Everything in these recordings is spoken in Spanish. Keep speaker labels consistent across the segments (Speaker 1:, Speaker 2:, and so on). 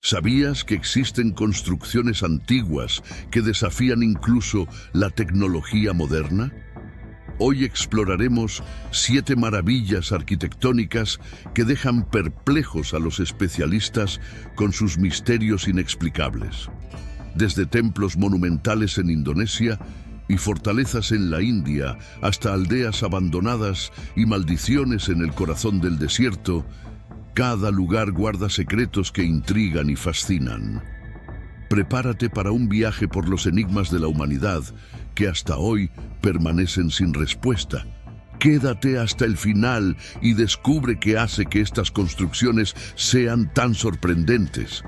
Speaker 1: ¿Sabías que existen construcciones antiguas que desafían incluso la tecnología moderna? Hoy exploraremos 7 maravillas arquitectónicas que dejan perplejos a los especialistas con sus misterios inexplicables. Desde templos monumentales en Indonesia y fortalezas en la India hasta aldeas abandonadas y maldiciones en el corazón del desierto, cada lugar guarda secretos que intrigan y fascinan. Prepárate para un viaje por los enigmas de la humanidad que hasta hoy permanecen sin respuesta. Quédate hasta el final y descubre qué hace que estas construcciones sean tan sorprendentes.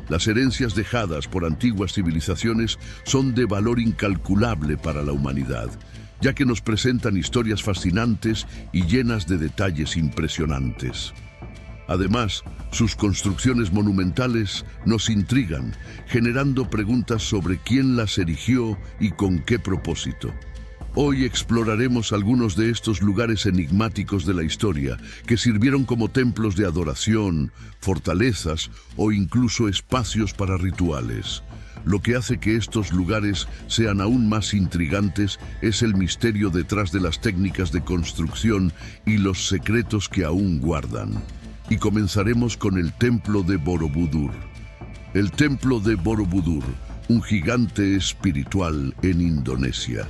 Speaker 1: Las herencias dejadas por antiguas civilizaciones son de valor incalculable para la humanidad, ya que nos presentan historias fascinantes y llenas de detalles impresionantes. Además, sus construcciones monumentales nos intrigan, generando preguntas sobre quién las erigió y con qué propósito. Hoy exploraremos algunos de estos lugares enigmáticos de la historia que sirvieron como templos de adoración, fortalezas o incluso espacios para rituales. Lo que hace que estos lugares sean aún más intrigantes es el misterio detrás de las técnicas de construcción y los secretos que aún guardan. Y comenzaremos con el Templo de Borobudur. El Templo de Borobudur, un gigante espiritual en Indonesia.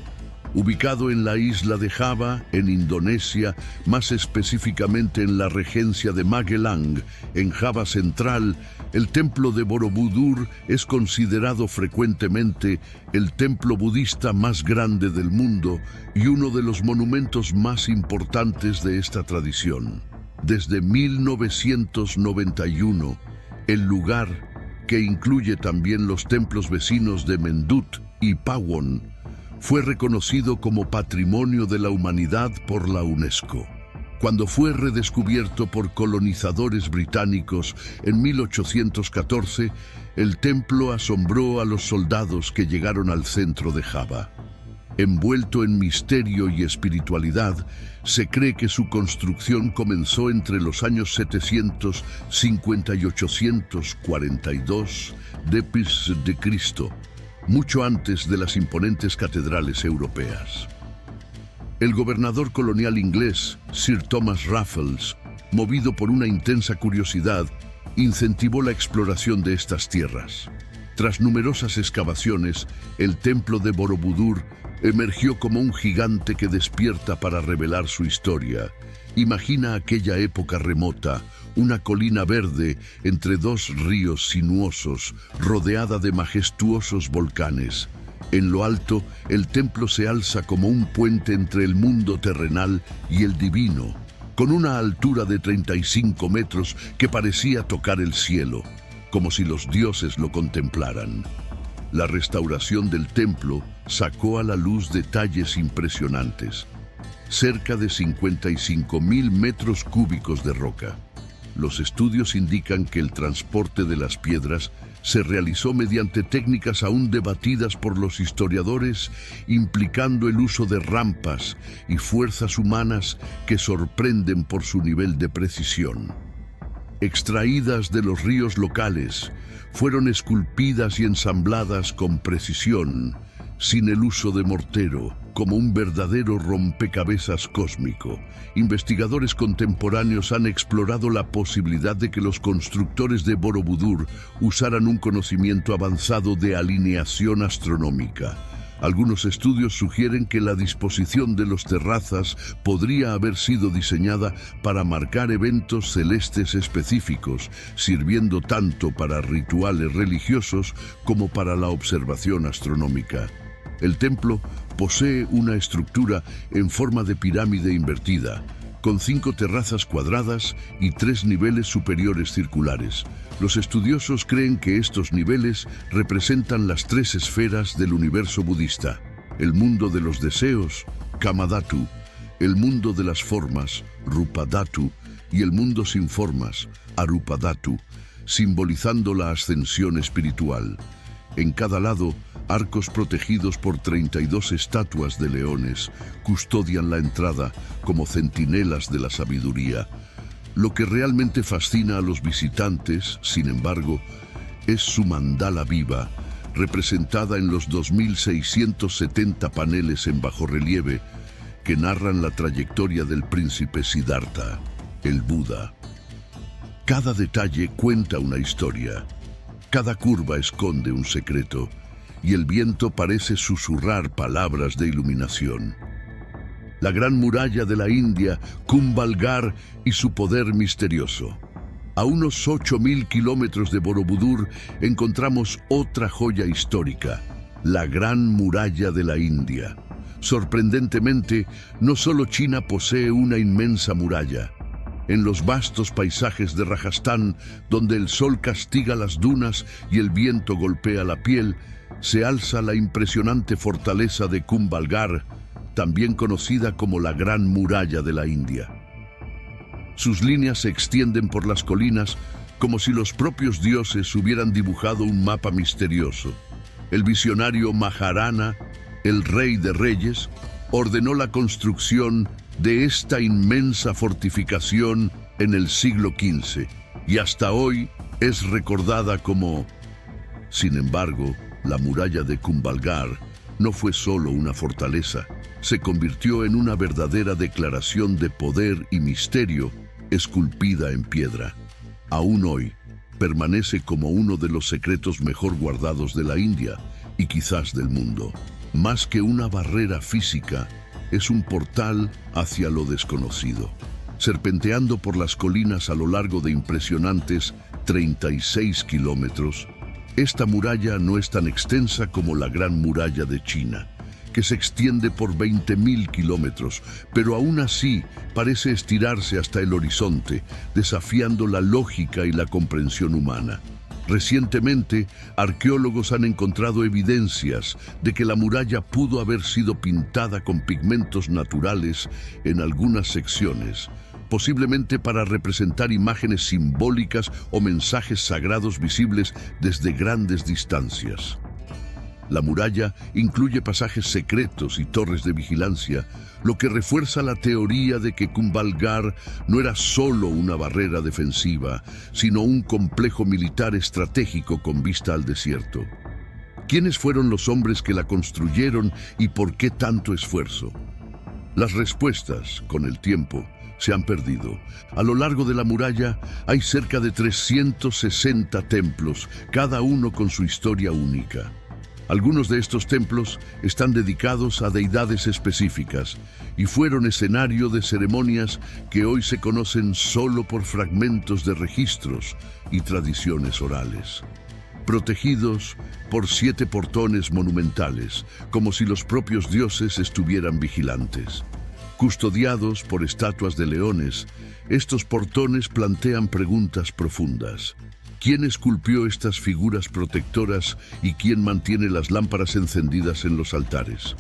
Speaker 1: Ubicado en la isla de Java, en Indonesia, más específicamente en la regencia de Magelang, en Java Central, el Templo de Borobudur es considerado frecuentemente el templo budista más grande del mundo y uno de los monumentos más importantes de esta tradición. Desde 1991, el lugar, que incluye también los templos vecinos de Mendut y Pawon, fue reconocido como Patrimonio de la Humanidad por la UNESCO. Cuando fue redescubierto por colonizadores británicos en 1814, el templo asombró a los soldados que llegaron al centro de Java. Envuelto en misterio y espiritualidad, se cree que su construcción comenzó entre los años 750 y 842 después de Cristo, mucho antes de las imponentes catedrales europeas. El gobernador colonial inglés, Sir Thomas Raffles, movido por una intensa curiosidad, incentivó la exploración de estas tierras. Tras numerosas excavaciones, el templo de Borobudur emergió como un gigante que despierta para revelar su historia. Imagina aquella época remota, una colina verde entre 2 ríos sinuosos, rodeada de majestuosos volcanes. En lo alto, el templo se alza como un puente entre el mundo terrenal y el divino, con una altura de 35 metros que parecía tocar el cielo, como si los dioses lo contemplaran. La restauración del templo sacó a la luz detalles impresionantes. Cerca de 55.000 metros cúbicos de roca. Los estudios indican que el transporte de las piedras se realizó mediante técnicas aún debatidas por los historiadores, implicando el uso de rampas y fuerzas humanas que sorprenden por su nivel de precisión. Extraídas de los ríos locales, fueron esculpidas y ensambladas con precisión, sin el uso de mortero, como un verdadero rompecabezas cósmico. Investigadores contemporáneos han explorado la posibilidad de que los constructores de Borobudur usaran un conocimiento avanzado de alineación astronómica. Algunos estudios sugieren que la disposición de los terrazas podría haber sido diseñada para marcar eventos celestes específicos, sirviendo tanto para rituales religiosos como para la observación astronómica. El templo posee una estructura en forma de pirámide invertida, con 5 terrazas cuadradas y 3 niveles superiores circulares. Los estudiosos creen que estos niveles representan las 3 esferas del universo budista: el mundo de los deseos, Kamadhatu, el mundo de las formas, Rupadhatu, y el mundo sin formas, Arupadhatu, simbolizando la ascensión espiritual. En cada lado, arcos protegidos por 32 estatuas de leones custodian la entrada como centinelas de la sabiduría. Lo que realmente fascina a los visitantes, sin embargo, es su mandala viva, representada en los 2.670 paneles en bajorrelieve que narran la trayectoria del príncipe Siddhartha, el Buda. Cada detalle cuenta una historia, cada curva esconde un secreto, y el viento parece susurrar palabras de iluminación. La gran muralla de la India, Kumbhalgarh y su poder misterioso. A unos 8.000 kilómetros de Borobudur encontramos otra joya histórica, la Gran Muralla de la India. Sorprendentemente, no solo China posee una inmensa muralla. En los vastos paisajes de Rajastán, donde el sol castiga las dunas y el viento golpea la piel, se alza la impresionante fortaleza de Kumbhalgarh, también conocida como la Gran Muralla de la India. Sus líneas se extienden por las colinas como si los propios dioses hubieran dibujado un mapa misterioso. El visionario Maharana, el rey de reyes, ordenó la construcción de esta inmensa fortificación en el siglo XV y hasta hoy es recordada como... Sin embargo, la muralla de Kumbhalgarh no fue solo una fortaleza, se convirtió en una verdadera declaración de poder y misterio esculpida en piedra. Aún hoy, permanece como uno de los secretos mejor guardados de la India y quizás del mundo. Más que una barrera física, es un portal hacia lo desconocido. Serpenteando por las colinas a lo largo de impresionantes 36 kilómetros, esta muralla no es tan extensa como la Gran Muralla de China, que se extiende por 20.000 kilómetros, pero aún así parece estirarse hasta el horizonte, desafiando la lógica y la comprensión humana. Recientemente, arqueólogos han encontrado evidencias de que la muralla pudo haber sido pintada con pigmentos naturales en algunas secciones, posiblemente para representar imágenes simbólicas o mensajes sagrados visibles desde grandes distancias. La muralla incluye pasajes secretos y torres de vigilancia, lo que refuerza la teoría de que Kumbhalgarh no era solo una barrera defensiva, sino un complejo militar estratégico con vista al desierto. ¿Quiénes fueron los hombres que la construyeron y por qué tanto esfuerzo? Las respuestas, con el tiempo, se han perdido. A lo largo de la muralla hay cerca de 360 templos, cada uno con su historia única. Algunos de estos templos están dedicados a deidades específicas y fueron escenario de ceremonias que hoy se conocen solo por fragmentos de registros y tradiciones orales. Protegidos por 7 portones monumentales, como si los propios dioses estuvieran vigilantes. Custodiados por estatuas de leones, estos portones plantean preguntas profundas. ¿Quién esculpió estas figuras protectoras y quién mantiene las lámparas encendidas en los altares?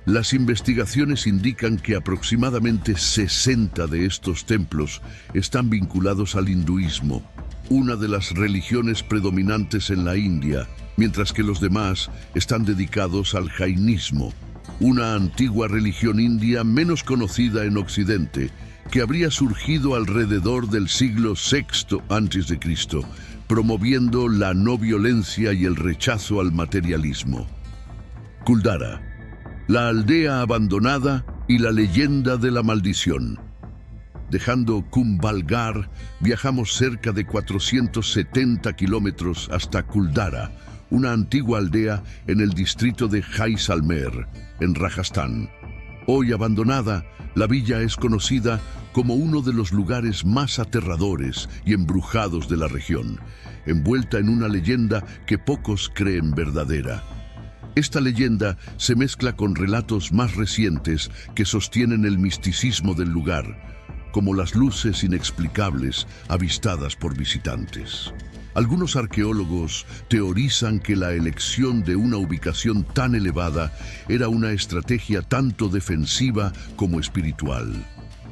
Speaker 1: Las investigaciones indican que aproximadamente 60 de estos templos están vinculados al hinduismo, una de las religiones predominantes en la India, mientras que los demás están dedicados al jainismo, una antigua religión india menos conocida en Occidente, que habría surgido alrededor del siglo VI a.C., promoviendo la no violencia y el rechazo al materialismo. Kuldara, la aldea abandonada y la leyenda de la maldición. Dejando Kumbhalgarh, viajamos cerca de 470 kilómetros hasta Kuldara, una antigua aldea en el distrito de Jaisalmer, en Rajastán. Hoy abandonada, la villa es conocida como uno de los lugares más aterradores y embrujados de la región, envuelta en una leyenda que pocos creen verdadera. Esta leyenda se mezcla con relatos más recientes que sostienen el misticismo del lugar, como las luces inexplicables avistadas por visitantes. Algunos arqueólogos teorizan que la elección de una ubicación tan elevada era una estrategia tanto defensiva como espiritual.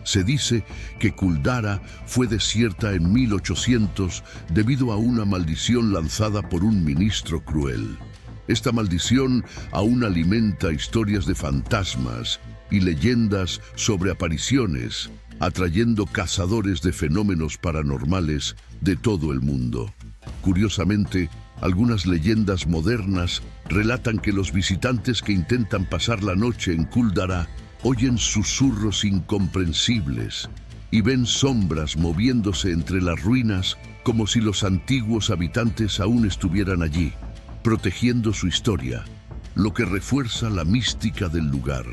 Speaker 1: Se dice que Kuldara fue desierta en 1800 debido a una maldición lanzada por un ministro cruel. Esta maldición aún alimenta historias de fantasmas y leyendas sobre apariciones, atrayendo cazadores de fenómenos paranormales de todo el mundo. Curiosamente, algunas leyendas modernas relatan que los visitantes que intentan pasar la noche en Kuldara oyen susurros incomprensibles y ven sombras moviéndose entre las ruinas como si los antiguos habitantes aún estuvieran allí, protegiendo su historia, lo que refuerza la mística del lugar.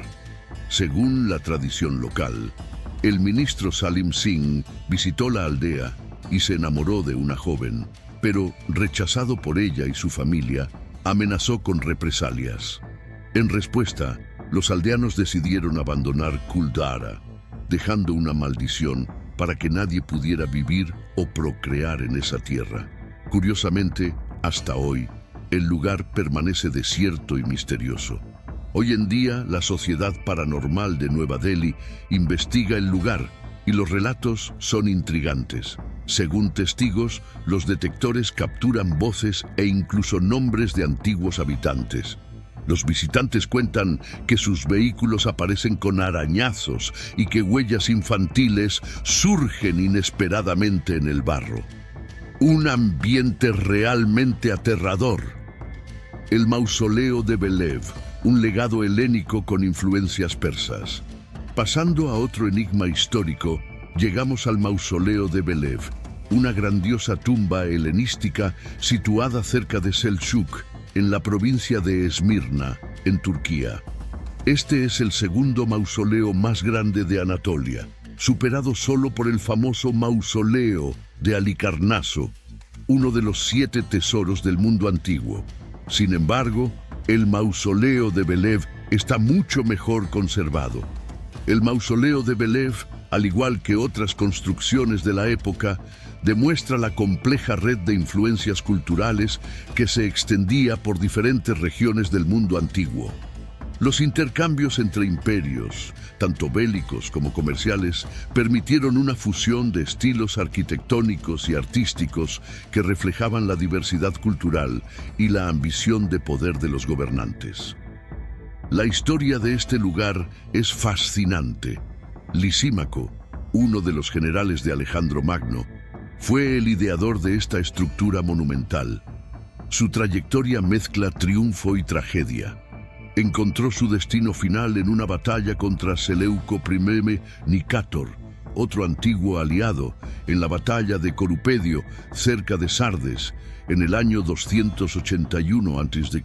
Speaker 1: Según la tradición local, el ministro Salim Singh visitó la aldea y se enamoró de una joven, pero, rechazado por ella y su familia, amenazó con represalias. En respuesta, los aldeanos decidieron abandonar Kuldara, dejando una maldición para que nadie pudiera vivir o procrear en esa tierra. Curiosamente, hasta hoy, el lugar permanece desierto y misterioso. Hoy en día, la Sociedad Paranormal de Nueva Delhi investiga el lugar y los relatos son intrigantes. Según testigos, los detectores capturan voces e incluso nombres de antiguos habitantes. Los visitantes cuentan que sus vehículos aparecen con arañazos y que huellas infantiles surgen inesperadamente en el barro. Un ambiente realmente aterrador. El mausoleo de Belev, un legado helénico con influencias persas. Pasando a otro enigma histórico, llegamos al mausoleo de Belev, una grandiosa tumba helenística situada cerca de Selçuk, en la provincia de Esmirna, en Turquía. Este es el segundo mausoleo más grande de Anatolia, superado solo por el famoso mausoleo de Halicarnaso, uno de los 7 tesoros del mundo antiguo. Sin embargo, el mausoleo de Belev está mucho mejor conservado. El mausoleo de Belev, al igual que otras construcciones de la época, demuestra la compleja red de influencias culturales que se extendía por diferentes regiones del mundo antiguo. Los intercambios entre imperios, tanto bélicos como comerciales, permitieron una fusión de estilos arquitectónicos y artísticos que reflejaban la diversidad cultural y la ambición de poder de los gobernantes. La historia de este lugar es fascinante. Lisímaco, uno de los generales de Alejandro Magno, fue el ideador de esta estructura monumental. Su trayectoria mezcla triunfo y tragedia. Encontró su destino final en una batalla contra Seleuco I Nicátor, otro antiguo aliado, en la batalla de Corupedio, cerca de Sardes, en el año 281 a.C.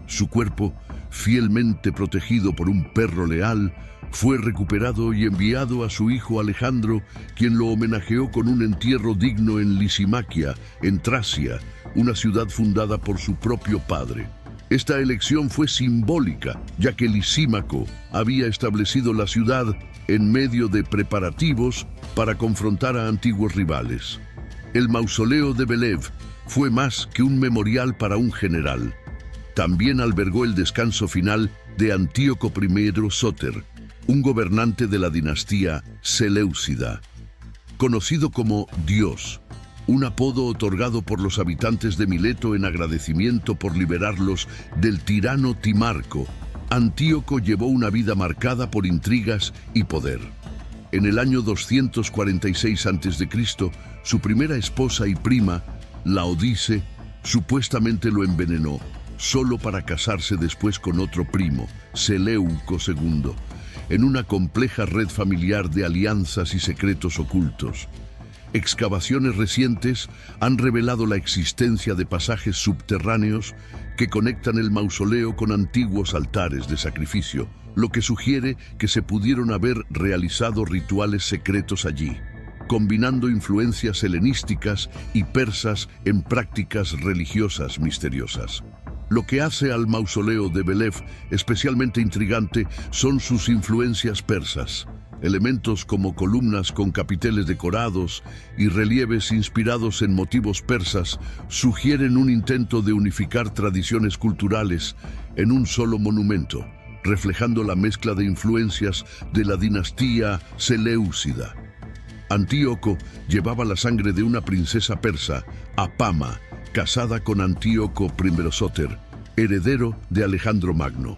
Speaker 1: Su cuerpo, fielmente protegido por un perro leal, fue recuperado y enviado a su hijo Alejandro, quien lo homenajeó con un entierro digno en Lisimaquia, en Tracia, una ciudad fundada por su propio padre. Esta elección fue simbólica, ya que Lisímaco había establecido la ciudad en medio de preparativos para confrontar a antiguos rivales. El mausoleo de Belev fue más que un memorial para un general. También albergó el descanso final de Antíoco I Sóter, un gobernante de la dinastía Seleucida. Conocido como Dios, un apodo otorgado por los habitantes de Mileto en agradecimiento por liberarlos del tirano Timarco, Antíoco llevó una vida marcada por intrigas y poder. En el año 246 a.C., su primera esposa y prima, Laodice, supuestamente lo envenenó, solo para casarse después con otro primo, Seleuco II, en una compleja red familiar de alianzas y secretos ocultos. Excavaciones recientes han revelado la existencia de pasajes subterráneos que conectan el mausoleo con antiguos altares de sacrificio, lo que sugiere que se pudieron haber realizado rituales secretos allí, combinando influencias helenísticas y persas en prácticas religiosas misteriosas. Lo que hace al mausoleo de Belev especialmente intrigante son sus influencias persas. Elementos como columnas con capiteles decorados y relieves inspirados en motivos persas sugieren un intento de unificar tradiciones culturales en un solo monumento, reflejando la mezcla de influencias de la dinastía Seleucida. Antíoco llevaba la sangre de una princesa persa, Apama, casada con Antíoco I Sóter, heredero de Alejandro Magno.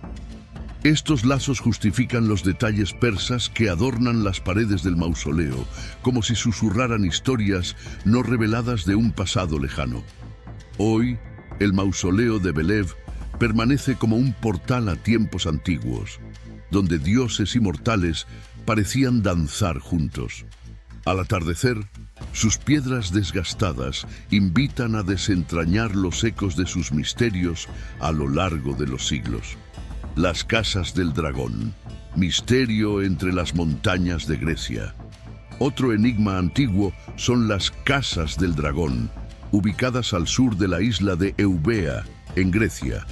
Speaker 1: Estos lazos justifican los detalles persas que adornan las paredes del mausoleo, como si susurraran historias no reveladas de un pasado lejano. Hoy, el mausoleo de Belev permanece como un portal a tiempos antiguos, donde dioses y mortales parecían danzar juntos. Al atardecer, sus piedras desgastadas invitan a desentrañar los ecos de sus misterios a lo largo de los siglos. Las casas del dragón, misterio entre las montañas de Grecia. Otro enigma antiguo son las casas del dragón, ubicadas al sur de la isla de Eubea, en Grecia.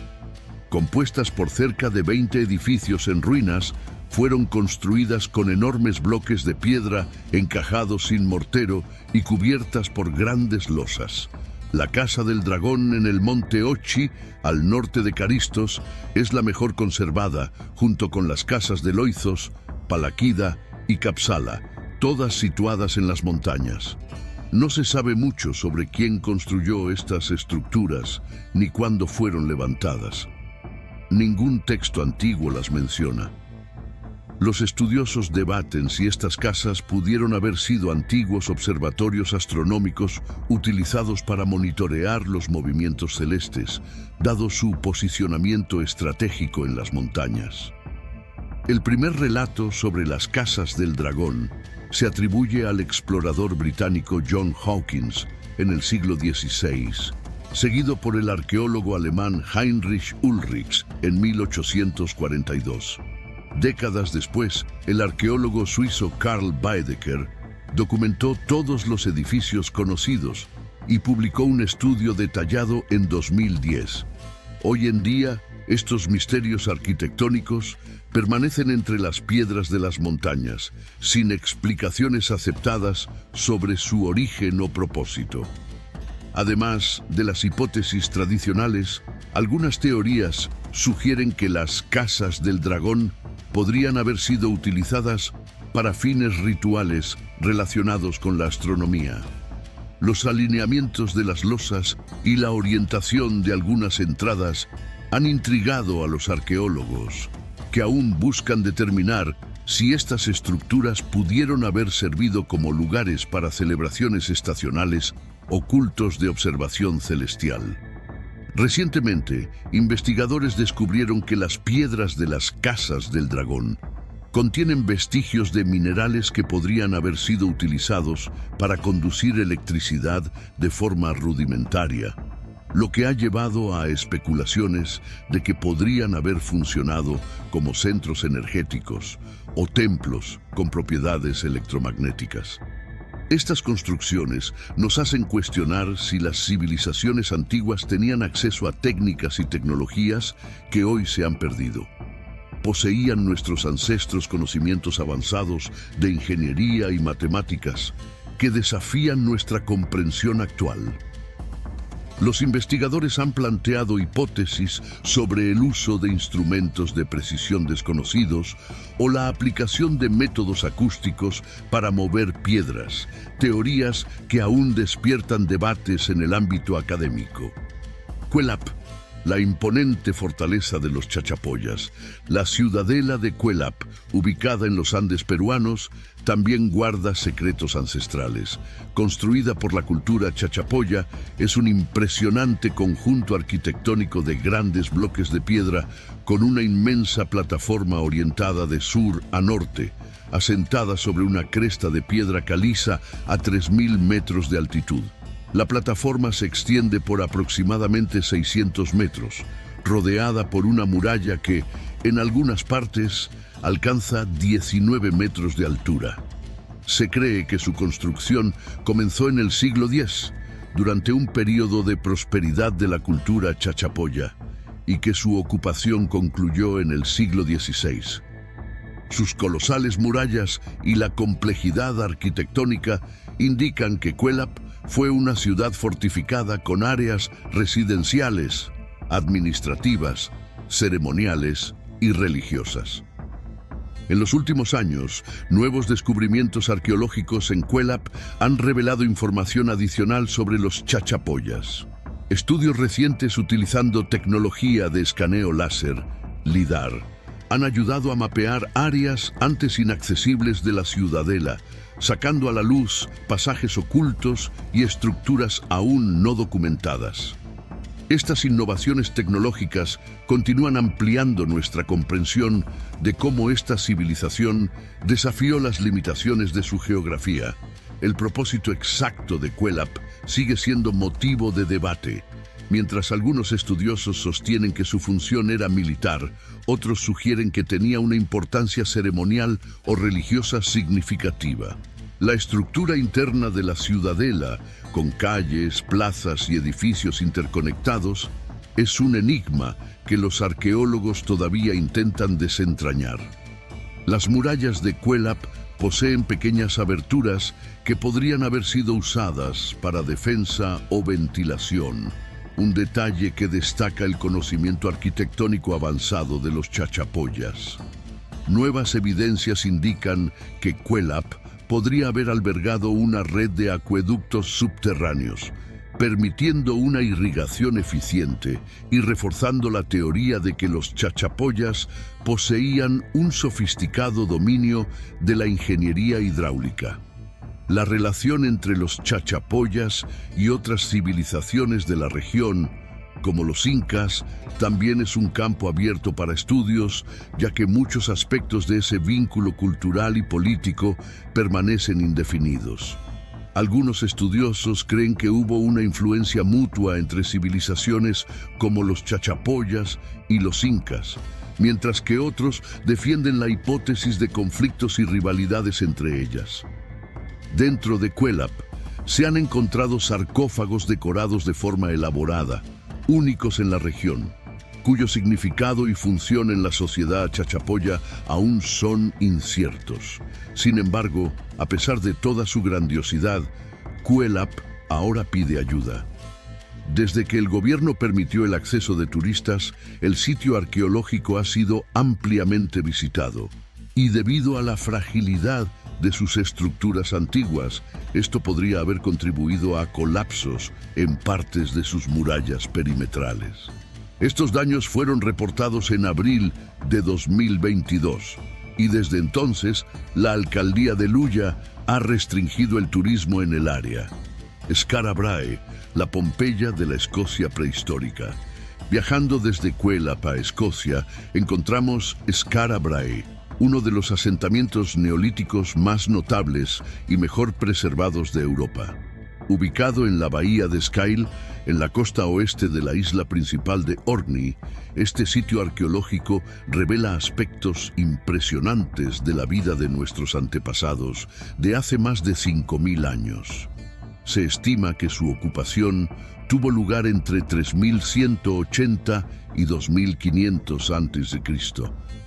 Speaker 1: Compuestas por cerca de 20 edificios en ruinas, fueron construidas con enormes bloques de piedra encajados sin mortero y cubiertas por grandes losas. La Casa del Dragón en el monte Ochi, al norte de Caristos, es la mejor conservada, junto con las casas de Loizos, Palaquida y Capsala, todas situadas en las montañas. No se sabe mucho sobre quién construyó estas estructuras, ni cuándo fueron levantadas. Ningún texto antiguo las menciona. Los estudiosos debaten si estas casas pudieron haber sido antiguos observatorios astronómicos utilizados para monitorear los movimientos celestes, dado su posicionamiento estratégico en las montañas. El primer relato sobre las casas del dragón se atribuye al explorador británico John Hawkins en el siglo XVI, seguido por el arqueólogo alemán Heinrich Ulrichs en 1842. Décadas después, el arqueólogo suizo Karl Baedeker documentó todos los edificios conocidos y publicó un estudio detallado en 2010. Hoy en día, estos misterios arquitectónicos permanecen entre las piedras de las montañas, sin explicaciones aceptadas sobre su origen o propósito. Además de las hipótesis tradicionales, algunas teorías sugieren que las casas del dragón podrían haber sido utilizadas para fines rituales relacionados con la astronomía. Los alineamientos de las losas y la orientación de algunas entradas han intrigado a los arqueólogos, que aún buscan determinar si estas estructuras pudieron haber servido como lugares para celebraciones estacionales o cultos de observación celestial. Recientemente, investigadores descubrieron que las piedras de las casas del dragón contienen vestigios de minerales que podrían haber sido utilizados para conducir electricidad de forma rudimentaria, lo que ha llevado a especulaciones de que podrían haber funcionado como centros energéticos o templos con propiedades electromagnéticas. Estas construcciones nos hacen cuestionar si las civilizaciones antiguas tenían acceso a técnicas y tecnologías que hoy se han perdido. ¿Poseían nuestros ancestros conocimientos avanzados de ingeniería y matemáticas que desafían nuestra comprensión actual? Los investigadores han planteado hipótesis sobre el uso de instrumentos de precisión desconocidos o la aplicación de métodos acústicos para mover piedras, teorías que aún despiertan debates en el ámbito académico. Cuelap, la imponente fortaleza de los chachapoyas, la ciudadela de Cuelap, ubicada en los Andes peruanos, también guarda secretos ancestrales. Construida por la cultura chachapoya, es un impresionante conjunto arquitectónico de grandes bloques de piedra con una inmensa plataforma orientada de sur a norte, asentada sobre una cresta de piedra caliza a 3.000 metros de altitud. La plataforma se extiende por aproximadamente 600 metros, rodeada por una muralla que, en algunas partes, alcanza 19 metros de altura. Se cree que su construcción comenzó en el siglo X, durante un período de prosperidad de la cultura chachapoya, y que su ocupación concluyó en el siglo XVI. Sus colosales murallas y la complejidad arquitectónica indican que Cuelap fue una ciudad fortificada con áreas residenciales, administrativas, ceremoniales y religiosas. En los últimos años, nuevos descubrimientos arqueológicos en Cuelap han revelado información adicional sobre los chachapoyas. Estudios recientes utilizando tecnología de escaneo láser, LIDAR, han ayudado a mapear áreas antes inaccesibles de la ciudadela, sacando a la luz pasajes ocultos y estructuras aún no documentadas. Estas innovaciones tecnológicas continúan ampliando nuestra comprensión de cómo esta civilización desafió las limitaciones de su geografía. El propósito exacto de Cuelap sigue siendo motivo de debate. Mientras algunos estudiosos sostienen que su función era militar, otros sugieren que tenía una importancia ceremonial o religiosa significativa. La estructura interna de la ciudadela, con calles, plazas y edificios interconectados, es un enigma que los arqueólogos todavía intentan desentrañar. Las murallas de Cuelap poseen pequeñas aberturas que podrían haber sido usadas para defensa o ventilación, un detalle que destaca el conocimiento arquitectónico avanzado de los chachapoyas. Nuevas evidencias indican que Cuelap podría haber albergado una red de acueductos subterráneos, permitiendo una irrigación eficiente y reforzando la teoría de que los chachapoyas poseían un sofisticado dominio de la ingeniería hidráulica. La relación entre los chachapoyas y otras civilizaciones de la región, como los incas, también es un campo abierto para estudios, ya que muchos aspectos de ese vínculo cultural y político permanecen indefinidos. Algunos estudiosos creen que hubo una influencia mutua entre civilizaciones como los chachapoyas y los incas, mientras que otros defienden la hipótesis de conflictos y rivalidades entre ellas. Dentro de Cuelap se han encontrado sarcófagos decorados de forma elaborada, únicos en la región, cuyo significado y función en la sociedad chachapoya aún son inciertos. Sin embargo, a pesar de toda su grandiosidad, Cuelap ahora pide ayuda. Desde que el gobierno permitió el acceso de turistas, el sitio arqueológico ha sido ampliamente visitado. Y debido a la fragilidad de sus estructuras antiguas, esto podría haber contribuido a colapsos en partes de sus murallas perimetrales. Estos daños fueron reportados en abril de 2022 y desde entonces la alcaldía de Luya ha restringido el turismo en el área. Skara Brae, la Pompeya de la Escocia prehistórica. Viajando desde Cuelap a Escocia, encontramos Skara Brae, uno de los asentamientos neolíticos más notables y mejor preservados de Europa. Ubicado en la bahía de Skyle, en la costa oeste de la isla principal de Orkney, este sitio arqueológico revela aspectos impresionantes de la vida de nuestros antepasados de hace más de 5.000 años. Se estima que su ocupación tuvo lugar entre 3180 y 2500 a.C.,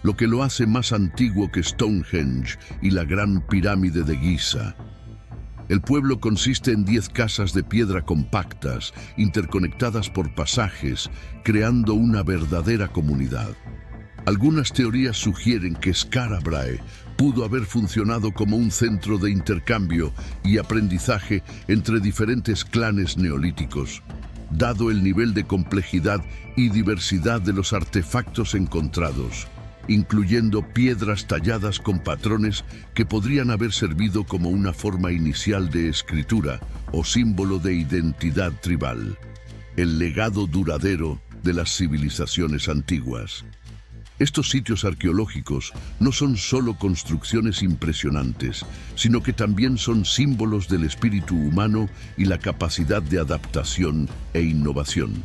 Speaker 1: lo que lo hace más antiguo que Stonehenge y la Gran Pirámide de Giza. El pueblo consiste en 10 casas de piedra compactas, interconectadas por pasajes, creando una verdadera comunidad. Algunas teorías sugieren que Skara Brae pudo haber funcionado como un centro de intercambio y aprendizaje entre diferentes clanes neolíticos, dado el nivel de complejidad y diversidad de los artefactos encontrados, incluyendo piedras talladas con patrones que podrían haber servido como una forma inicial de escritura o símbolo de identidad tribal, el legado duradero de las civilizaciones antiguas. Estos sitios arqueológicos no son solo construcciones impresionantes, sino que también son símbolos del espíritu humano y la capacidad de adaptación e innovación.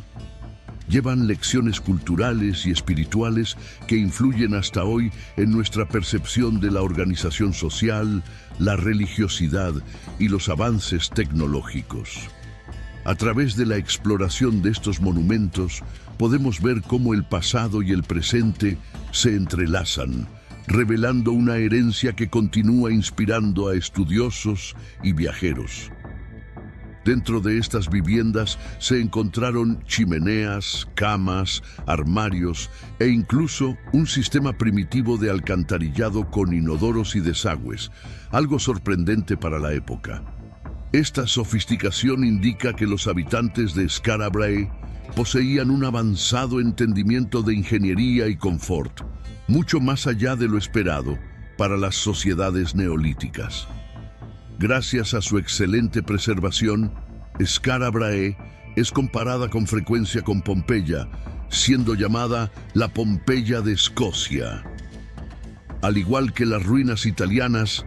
Speaker 1: Llevan lecciones culturales y espirituales que influyen hasta hoy en nuestra percepción de la organización social, la religiosidad y los avances tecnológicos. A través de la exploración de estos monumentos, podemos ver cómo el pasado y el presente se entrelazan, revelando una herencia que continúa inspirando a estudiosos y viajeros. Dentro de estas viviendas se encontraron chimeneas, camas, armarios e incluso un sistema primitivo de alcantarillado con inodoros y desagües, algo sorprendente para la época. Esta sofisticación indica que los habitantes de Skara Brae poseían un avanzado entendimiento de ingeniería y confort, mucho más allá de lo esperado para las sociedades neolíticas. Gracias a su excelente preservación, Skara Brae es comparada con frecuencia con Pompeya, siendo llamada la Pompeya de Escocia. Al igual que las ruinas italianas,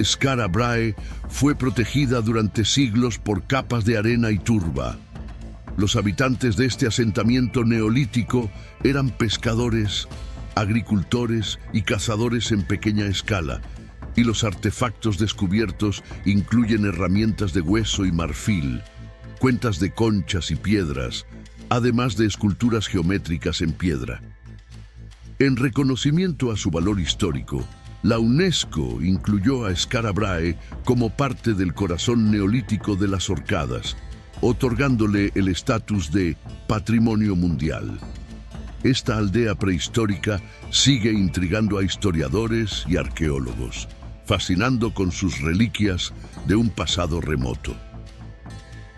Speaker 1: Skara Brae fue protegida durante siglos por capas de arena y turba. Los habitantes de este asentamiento neolítico eran pescadores, agricultores y cazadores en pequeña escala, y los artefactos descubiertos incluyen herramientas de hueso y marfil, cuentas de conchas y piedras, además de esculturas geométricas en piedra. En reconocimiento a su valor histórico, la UNESCO incluyó a Skara Brae como parte del corazón neolítico de las Orcadas, otorgándole el estatus de Patrimonio Mundial. Esta aldea prehistórica sigue intrigando a historiadores y arqueólogos, fascinando con sus reliquias de un pasado remoto.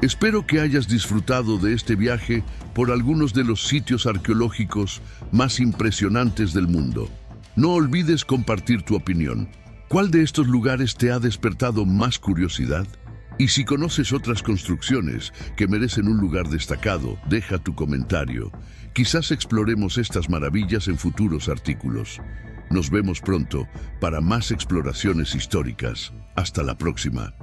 Speaker 1: Espero que hayas disfrutado de este viaje por algunos de los sitios arqueológicos más impresionantes del mundo. No olvides compartir tu opinión. ¿Cuál de estos lugares te ha despertado más curiosidad? Y si conoces otras construcciones que merecen un lugar destacado, deja tu comentario. Quizás exploremos estas maravillas en futuros artículos. Nos vemos pronto para más exploraciones históricas. Hasta la próxima.